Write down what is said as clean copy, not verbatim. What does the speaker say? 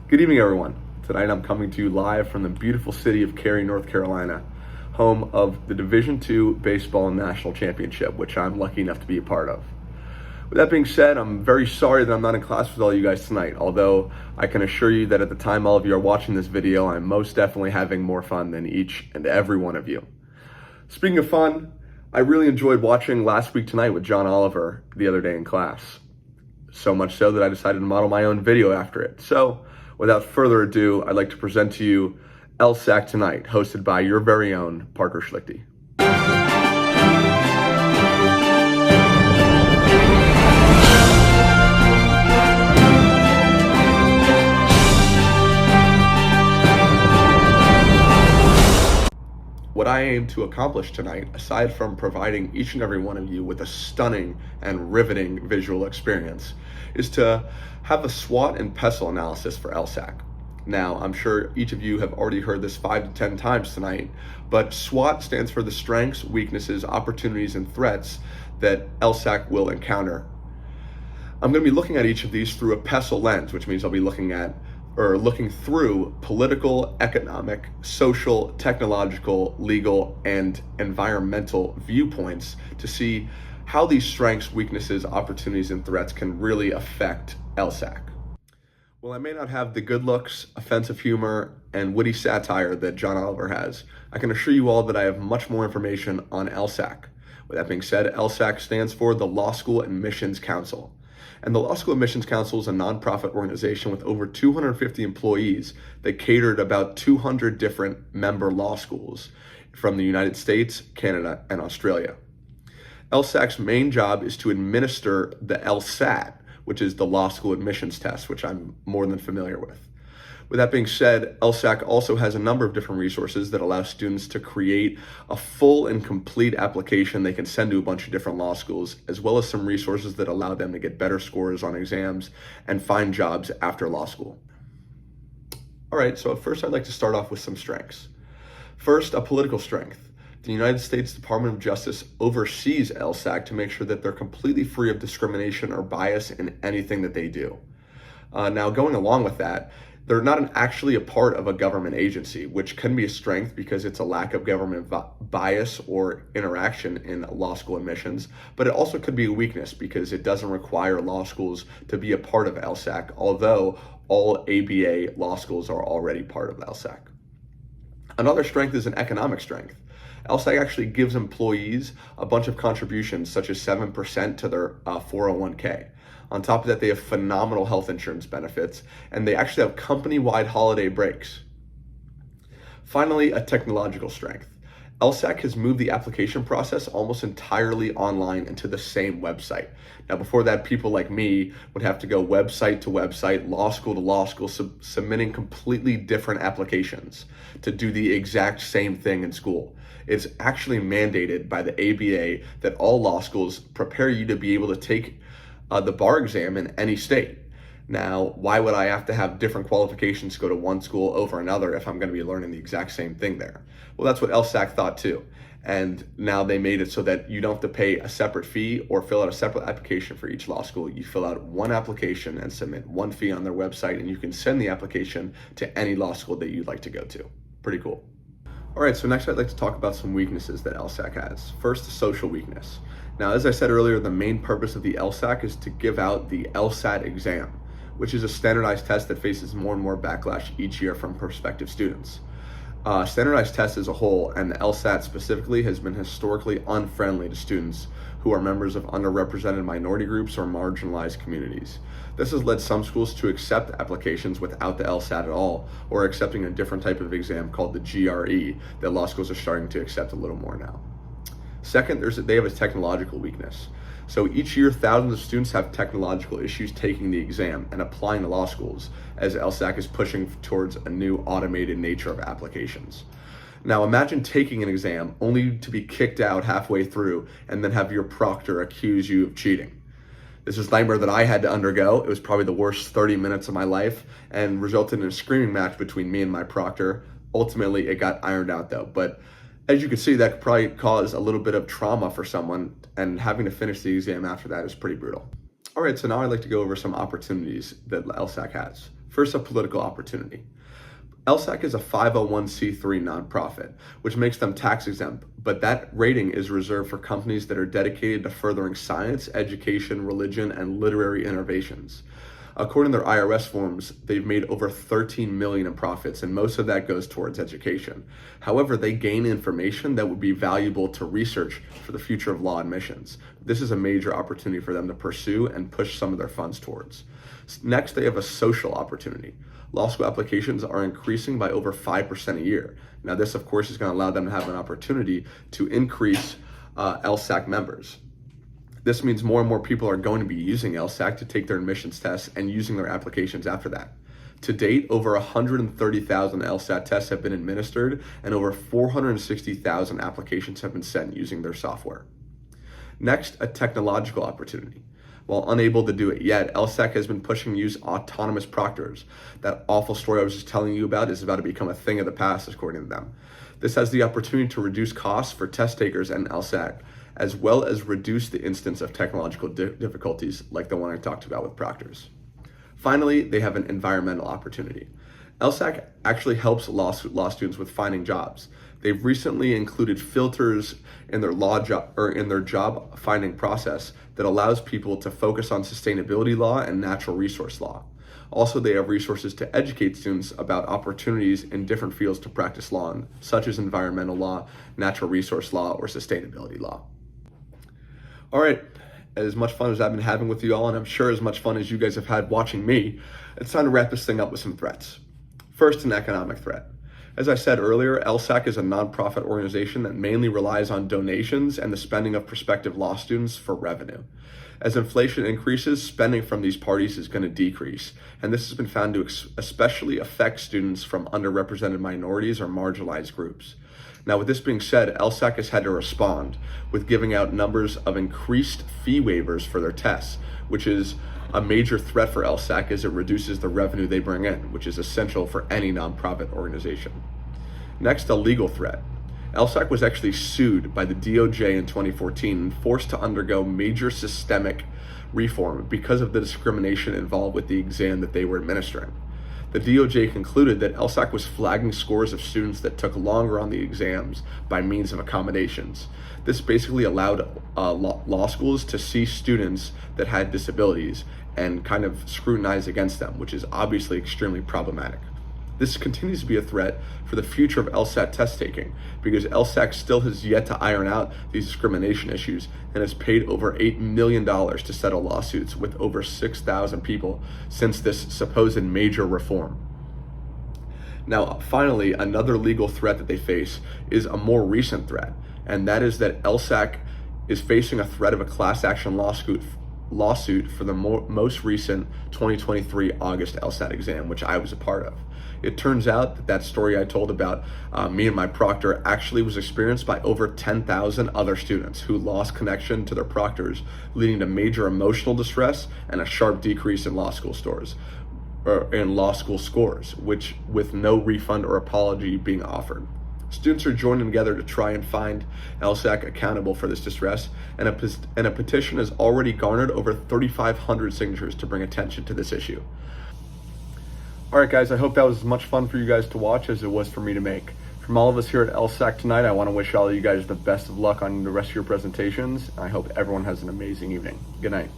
Good evening, everyone. Tonight I'm coming to you live from the beautiful city of Cary, North Carolina, home of the Division II Baseball National Championship, which I'm lucky enough to be a part of. With that being said, I'm very sorry that I'm not in class with all you guys tonight, although I can assure you that at the time all of you are watching this video, I'm most definitely having more fun than each and every one of you. Speaking of fun, I really enjoyed watching Last Week Tonight with John Oliver the other day in class. So much so that I decided to model my own video after it. So, without further ado, I'd like to present to you LSAC Tonight, hosted by your very own Parker Schlichty. What I aim to accomplish tonight, aside from providing each and every one of you with a stunning and riveting visual experience, is to have a SWOT and PESTLE analysis for LSAC. Now, I'm sure each of you have already heard this 5 to 10 times tonight, but SWOT stands for the strengths, weaknesses, opportunities, and threats that LSAC will encounter. I'm going to be looking at each of these through a PESTLE lens, which means I'll be looking through political, economic, social, technological, legal, and environmental viewpoints to see how these strengths, weaknesses, opportunities, and threats can really affect LSAC. While I may not have the good looks, offensive humor, and witty satire that John Oliver has, I can assure you all that I have much more information on LSAC. With that being said, LSAC stands for the Law School Admissions Council. And the Law School Admissions Council is a nonprofit organization with over 250 employees that cater to about 200 different member law schools from the United States, Canada, and Australia. LSAC's main job is to administer the LSAT, which is the Law School Admissions Test, which I'm more than familiar with. With that being said, LSAC also has a number of different resources that allow students to create a full and complete application they can send to a bunch of different law schools, as well as some resources that allow them to get better scores on exams and find jobs after law school. All right, so first I'd like to start off with some strengths. First, a political strength. The United States Department of Justice oversees LSAC to make sure that they're completely free of discrimination or bias in anything that they do. Now, going along with that, they're not actually a part of a government agency, which can be a strength because it's a lack of government bias or interaction in law school admissions, but it also could be a weakness because it doesn't require law schools to be a part of LSAC, although all ABA law schools are already part of LSAC. Another strength is an economic strength. LSAC actually gives employees a bunch of contributions, such as 7% to their 401k. On top of that, they have phenomenal health insurance benefits, and they actually have company-wide holiday breaks. Finally, a technological strength. LSAC has moved the application process almost entirely online into the same website. Now, before that, people like me would have to go website to website, law school to law school, submitting completely different applications to do the exact same thing in school. It's actually mandated by the ABA that all law schools prepare you to be able to take the bar exam in any state. Now, why would I have to have different qualifications to go to one school over another if I'm going to be learning the exact same thing there? Well, that's what LSAC thought too. And now they made it so that you don't have to pay a separate fee or fill out a separate application for each law school. You fill out one application and submit one fee on their website, and you can send the application to any law school that you'd like to go to. Pretty cool. All right, so next I'd like to talk about some weaknesses that LSAC has. First, the social weakness. Now, as I said earlier, the main purpose of the LSAC is to give out the LSAT exam, which is a standardized test that faces more and more backlash each year from prospective students. Standardized tests as a whole, and the LSAT specifically, has been historically unfriendly to students who are members of underrepresented minority groups or marginalized communities. This has led some schools to accept applications without the LSAT at all, or accepting a different type of exam called the GRE that law schools are starting to accept a little more now. Second, they have a technological weakness. So each year, thousands of students have technological issues taking the exam and applying to law schools, as LSAC is pushing towards a new automated nature of applications. Now imagine taking an exam only to be kicked out halfway through and then have your proctor accuse you of cheating. This is a nightmare that I had to undergo. It was probably the worst 30 minutes of my life and resulted in a screaming match between me and my proctor. Ultimately, it got ironed out though, but as you can see, that could probably cause a little bit of trauma for someone, and having to finish the exam after that is pretty brutal. All right, so now I'd like to go over some opportunities that LSAC has. First, a political opportunity. LSAC is a 501c3 nonprofit, which makes them tax exempt, but that rating is reserved for companies that are dedicated to furthering science, education, religion, and literary innovations. According to their IRS forms, they've made over $13 million in profits, and most of that goes towards education. However, they gain information that would be valuable to research for the future of law admissions. This is a major opportunity for them to pursue and push some of their funds towards. Next, they have a social opportunity. Law school applications are increasing by over 5% a year. Now, this, of course, is going to allow them to have an opportunity to increase LSAC members. This means more and more people are going to be using LSAC to take their admissions tests and using their applications after that. To date, over 130,000 LSAT tests have been administered and over 460,000 applications have been sent using their software. Next, a technological opportunity. While unable to do it yet, LSAC has been pushing to use autonomous proctors. That awful story I was just telling you about is about to become a thing of the past, according to them. This has the opportunity to reduce costs for test takers and LSAC, as well as reduce the instance of technological difficulties like the one I talked about with proctors. Finally, they have an environmental opportunity. LSAC actually helps law students with finding jobs. They've recently included filters in their job finding process that allows people to focus on sustainability law and natural resource law. Also, they have resources to educate students about opportunities in different fields to practice law, such as environmental law, natural resource law, or sustainability law. All right, as much fun as I've been having with you all, and I'm sure as much fun as you guys have had watching me, it's time to wrap this thing up with some threats. First, an economic threat. As I said earlier, LSAC is a nonprofit organization that mainly relies on donations and the spending of prospective law students for revenue. As inflation increases, spending from these parties is going to decrease, and this has been found to especially affect students from underrepresented minorities or marginalized groups. Now, with this being said, LSAC has had to respond with giving out numbers of increased fee waivers for their tests, which is a major threat for LSAC as it reduces the revenue they bring in, which is essential for any nonprofit organization. Next, a legal threat. LSAC was actually sued by the DOJ in 2014 and forced to undergo major systemic reform because of the discrimination involved with the exam that they were administering. The DOJ concluded that LSAC was flagging scores of students that took longer on the exams by means of accommodations. This basically allowed law schools to see students that had disabilities and kind of scrutinize against them, which is obviously extremely problematic. This continues to be a threat for the future of LSAT test taking because LSAC still has yet to iron out these discrimination issues and has paid over $8 million to settle lawsuits with over 6,000 people since this supposed major reform. Now, finally, another legal threat that they face is a more recent threat, and that is that LSAC is facing a threat of a class action lawsuit for the most recent 2023 August LSAT exam, which I was a part of. It turns out that story I told about me and my proctor actually was experienced by over 10,000 other students who lost connection to their proctors, leading to major emotional distress and a sharp decrease in law school scores, which with no refund or apology being offered. Students are joining together to try and find LSAC accountable for this distress, and a petition has already garnered over 3,500 signatures to bring attention to this issue. All right, guys, I hope that was as much fun for you guys to watch as it was for me to make. From all of us here at LSAC tonight, I want to wish all of you guys the best of luck on the rest of your presentations. I hope everyone has an amazing evening. Good night.